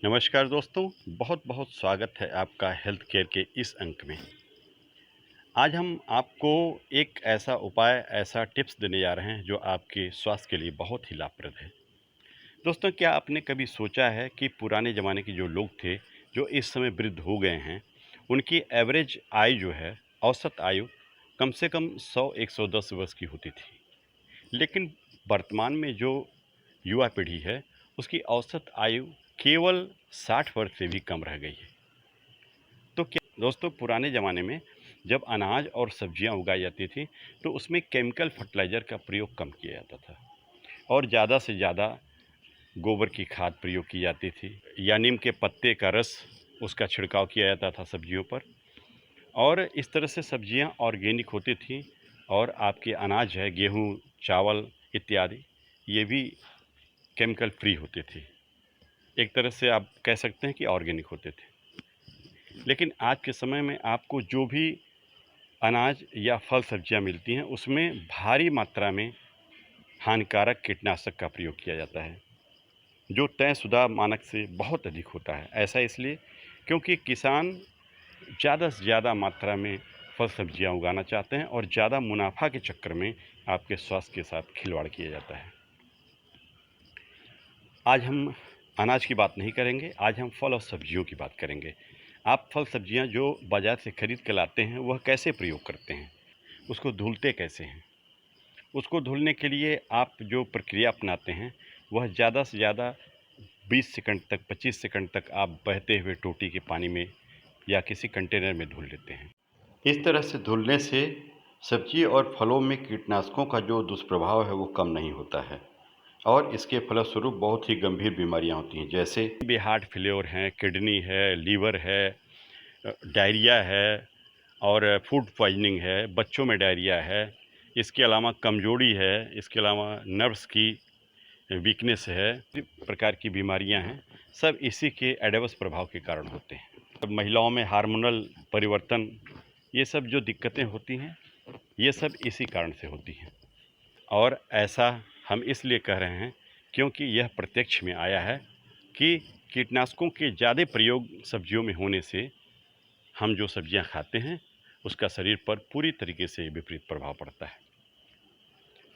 नमस्कार दोस्तों, बहुत बहुत स्वागत है आपका हेल्थ केयर के इस अंक में। आज हम आपको एक ऐसा उपाय, ऐसा टिप्स देने जा रहे हैं जो आपके स्वास्थ्य के लिए बहुत ही लाभप्रद है। दोस्तों, क्या आपने कभी सोचा है कि पुराने ज़माने के जो लोग थे, जो इस समय वृद्ध हो गए हैं, उनकी एवरेज आयु जो है, औसत आयु कम से कम 100-110 वर्ष की होती थी। लेकिन वर्तमान में जो युवा पीढ़ी है, उसकी औसत आयु केवल 60 वर्ष से भी कम रह गई है। तो क्या दोस्तों, पुराने ज़माने में जब अनाज और सब्जियां उगाई जाती थी तो उसमें केमिकल फर्टिलाइज़र का प्रयोग कम किया जाता था और ज़्यादा से ज़्यादा गोबर की खाद प्रयोग की जाती थी या नीम के पत्ते का रस, उसका छिड़काव किया जाता था सब्जियों पर। और इस तरह से सब्जियां ऑर्गेनिक होती थी और आपके अनाज है, गेहूं, चावल इत्यादि, ये भी केमिकल फ्री होते थे। एक तरह से आप कह सकते हैं कि ऑर्गेनिक होते थे। लेकिन आज के समय में आपको जो भी अनाज या फल सब्जियां मिलती हैं, उसमें भारी मात्रा में हानिकारक कीटनाशक का प्रयोग किया जाता है, जो तयशुदा मानक से बहुत अधिक होता है। ऐसा इसलिए क्योंकि किसान ज़्यादा से ज़्यादा मात्रा में फल सब्जियां उगाना चाहते हैं और ज़्यादा मुनाफा के चक्कर में आपके स्वास्थ्य के साथ खिलवाड़ किया जाता है। आज हम अनाज की बात नहीं करेंगे, आज हम फल और सब्जियों की बात करेंगे। आप फल सब्जियां जो बाज़ार से खरीद के लाते हैं, वह कैसे प्रयोग करते हैं? उसको धुलते कैसे हैं? उसको धुलने के लिए आप जो प्रक्रिया अपनाते हैं, वह ज़्यादा से ज़्यादा 20 सेकंड तक, 25 सेकंड तक आप बहते हुए टोटी के पानी में या किसी कंटेनर में धुल लेते हैं। इस तरह से धुलने से सब्जी और फलों में कीटनाशकों का जो दुष्प्रभाव है, वो कम नहीं होता है और इसके फलस्वरूप बहुत ही गंभीर बीमारियां होती हैं, जैसे भी हार्ट फेल्योर हैं, किडनी है, लीवर है, डायरिया है और फूड पॉइजनिंग है, बच्चों में डायरिया है, इसके अलावा कमजोरी है, इसके अलावा नर्व्स की वीकनेस है, प्रकार की बीमारियां हैं, सब इसी के एडवर्स प्रभाव के कारण होते हैं। अब महिलाओं में हार्मोनल परिवर्तन, ये सब जो दिक्कतें होती हैं, ये सब इसी कारण से होती हैं। और ऐसा हम इसलिए कह रहे हैं क्योंकि यह प्रत्यक्ष में आया है कि कीटनाशकों के ज़्यादा प्रयोग सब्जियों में होने से हम जो सब्जियां खाते हैं, उसका शरीर पर पूरी तरीके से विपरीत प्रभाव पड़ता है।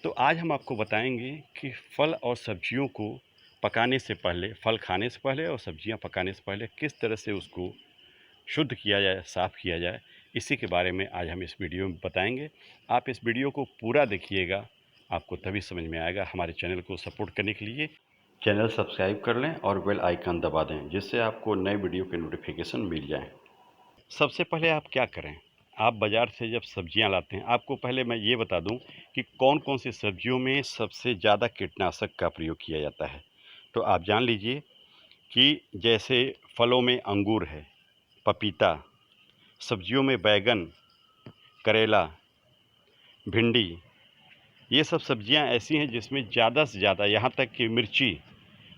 तो आज हम आपको बताएंगे कि फल और सब्जियों को पकाने से पहले, फल खाने से पहले और सब्जियां पकाने से पहले किस तरह से उसको शुद्ध किया जाए, साफ़ किया जाए, इसी के बारे में आज हम इस वीडियो में बताएंगे। आप इस वीडियो को पूरा देखिएगा, आपको तभी समझ में आएगा। हमारे चैनल को सपोर्ट करने के लिए चैनल सब्सक्राइब कर लें और बेल आइकन दबा दें, जिससे आपको नए वीडियो के नोटिफिकेशन मिल जाएं। सबसे पहले आप क्या करें, आप बाज़ार से जब सब्जियां लाते हैं, आपको पहले मैं ये बता दूं कि कौन कौन सी सब्जियों में सबसे ज़्यादा कीटनाशक का प्रयोग किया जाता है। तो आप जान लीजिए कि जैसे फलों में अंगूर है, पपीता, सब्जियों में बैंगन, करेला, भिंडी, ये सब सब्जियां ऐसी हैं जिसमें ज़्यादा से ज़्यादा, यहाँ तक कि मिर्ची,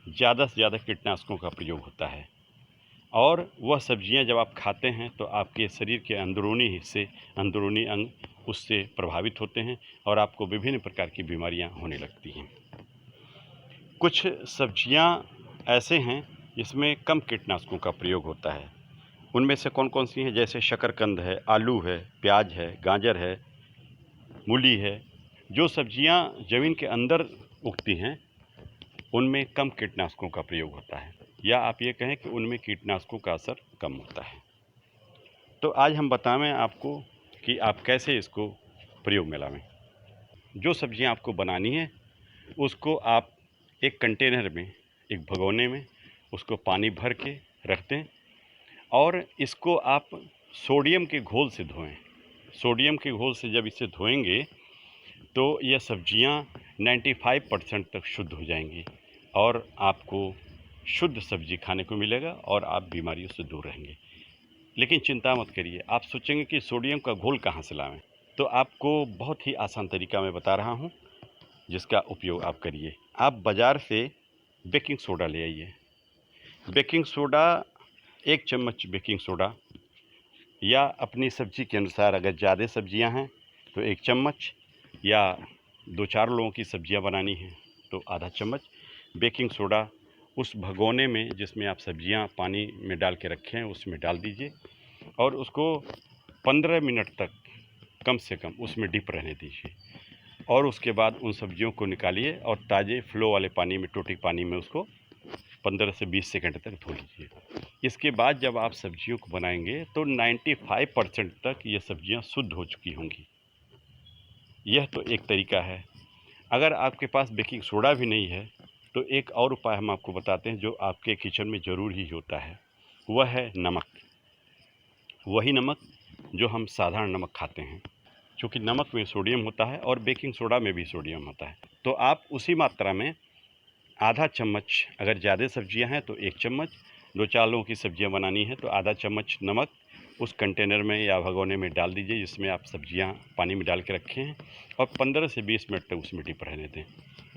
ज़्यादा से ज़्यादा कीटनाशकों का प्रयोग होता है। और वह सब्जियां जब आप खाते हैं तो आपके शरीर के अंदरूनी हिस्से, अंदरूनी अंग उससे प्रभावित होते हैं और आपको विभिन्न प्रकार की बीमारियां होने लगती हैं। कुछ सब्जियां ऐसे हैं जिसमें कम कीटनाशकों का प्रयोग होता है। उनमें से कौन कौन सी हैं? जैसे शकरकंद है, आलू है, प्याज है, गाजर है, मूली है। जो सब्जियां ज़मीन के अंदर उगती हैं, उनमें कम कीटनाशकों का प्रयोग होता है, या आप ये कहें कि उनमें कीटनाशकों का असर कम होता है। तो आज हम बताएं आपको कि आप कैसे इसको प्रयोग में लाएं। जो सब्जियां आपको बनानी है, उसको आप एक कंटेनर में, एक भगोने में उसको पानी भर के रख दें और इसको आप सोडियम के घोल से धोएं। सोडियम के घोल से जब इसे धोएंगे तो यह सब्जियां 95% तक शुद्ध हो जाएंगी और आपको शुद्ध सब्जी खाने को मिलेगा और आप बीमारियों से दूर रहेंगे। लेकिन चिंता मत करिए, आप सोचेंगे कि सोडियम का घोल कहाँ से लाएं, तो आपको बहुत ही आसान तरीका मैं बता रहा हूँ, जिसका उपयोग आप करिए। आप बाज़ार से बेकिंग सोडा ले आइए। बेकिंग सोडा, 1 चम्मच बेकिंग सोडा, या अपनी सब्जी के अनुसार, अगर ज़्यादा सब्जियां हैं तो 1 चम्मच, या 2-4 लोगों की सब्जियां बनानी हैं तो आधा चम्मच बेकिंग सोडा उस भगोने में जिसमें आप सब्जियां पानी में डाल के रखे हैं उसमें डाल दीजिए और उसको 15 मिनट तक कम से कम उसमें डिप रहने दीजिए। और उसके बाद उन सब्जियों को निकालिए और ताज़े फ्लो वाले पानी में, टोटी पानी में उसको 15 से 20 सेकंड तक धो लीजिए। इसके बाद जब आप सब्जियों को बनाएंगे तो 95% तक ये सब्जियां शुद्ध हो चुकी होंगी। यह तो एक तरीका है। अगर आपके पास बेकिंग सोडा भी नहीं है तो एक और उपाय हम आपको बताते हैं जो आपके किचन में ज़रूर ही होता है, वह है नमक। वही नमक जो हम साधारण नमक खाते हैं, क्योंकि नमक में सोडियम होता है और बेकिंग सोडा में भी सोडियम होता है। तो आप उसी मात्रा में आधा चम्मच, अगर ज़्यादा सब्जियां हैं तो 1 चम्मच, 2-4 लोगों की सब्जियां बनानी है तो आधा चम्मच नमक उस कंटेनर में या भगोने में डाल दीजिए जिसमें आप सब्जियां पानी में डाल के रखे हैं और 15 से 20 मिनट तक उसमें डिप रहने दें।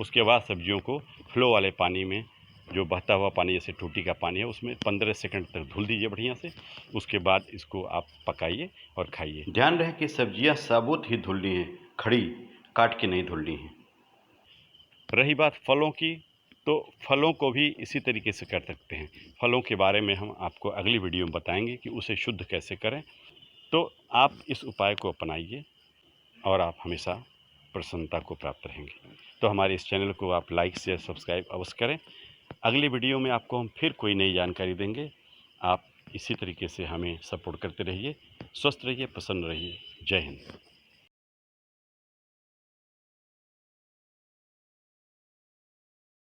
उसके बाद सब्जियों को फ्लो वाले पानी में, जो बहता हुआ पानी जैसे टूटी का पानी है, उसमें 15 सेकंड तक धुल दीजिए बढ़िया से। उसके बाद इसको आप पकाइए और खाइए। ध्यान रहे कि सब्जियां साबुत ही धुलनी है, खड़ी काट के नहीं धुलनी है। रही बात फलों की, तो फलों को भी इसी तरीके से कर सकते हैं। फलों के बारे में हम आपको अगली वीडियो में बताएंगे कि उसे शुद्ध कैसे करें। तो आप इस उपाय को अपनाइए और आप हमेशा प्रसन्नता को प्राप्त रहेंगे। तो हमारे इस चैनल को आप लाइक शेयर सब्सक्राइब अवश्य करें। अगली वीडियो में आपको हम फिर कोई नई जानकारी देंगे। आप इसी तरीके से हमें सपोर्ट करते रहिए। स्वस्थ रहिए, प्रसन्न रहिए। जय हिंद।